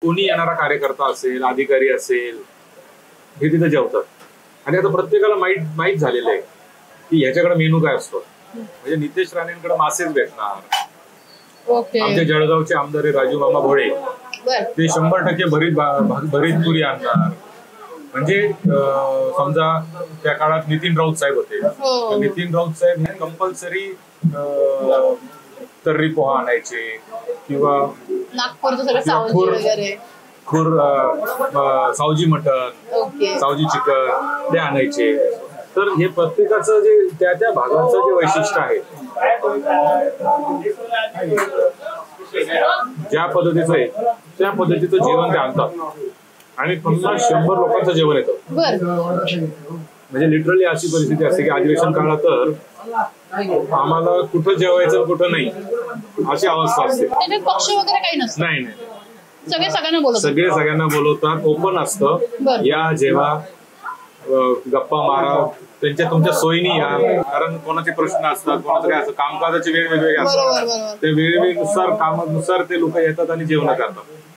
कोणी येणारा कार्यकर्ता असेल, अधिकारी असेल, हे तिथे जेवतात. आणि आता प्रत्येकाला माहीत झालेलं आहे की ह्याच्याकडे मेनू काय असतो. म्हणजे नितेश राणेंकडे मासेच भेटणार. आमच्या जळगावचे आमदार राजू मामा भोळे, ते 100% भरीत पुरी आणणार. म्हणजे समजा त्या काळात नितीन राऊत साहेब होते, नितीन राऊत साहेब हे कंपल्सरी तर्री पोहा आणायचे किंवा सावजी मटन, सावजी चिकन ते आणायचे. तर हे प्रत्येकाचं जे त्या भागाचं जे वैशिष्ट्य आहे, ज्या पद्धतीचं आहे त्या पद्धतीचं जेवण ते आणतात. आणि 50-100 लोकांचं जेवण येतं. म्हणजे लिटरली अशी परिस्थिती असते की अधिवेशन काळात तर आम्हाला कुठं जेवायचं कुठं नाही अशी अवस्था असते. पक्ष वगैरे काही नसतं. नाही, सगळे सगळ्यांना बोलवतात. ओपन असतं. या जेव्हा गप्पा मारा, तुमच्या सोयीनी या. कारण कोणाचे प्रश्न असतात, कोणाचं काय असतं, कामकाजाचे वेगवेगळे असतात. ते वेळेनुसार कामानुसार ते लोक येतात आणि जेवण करतात.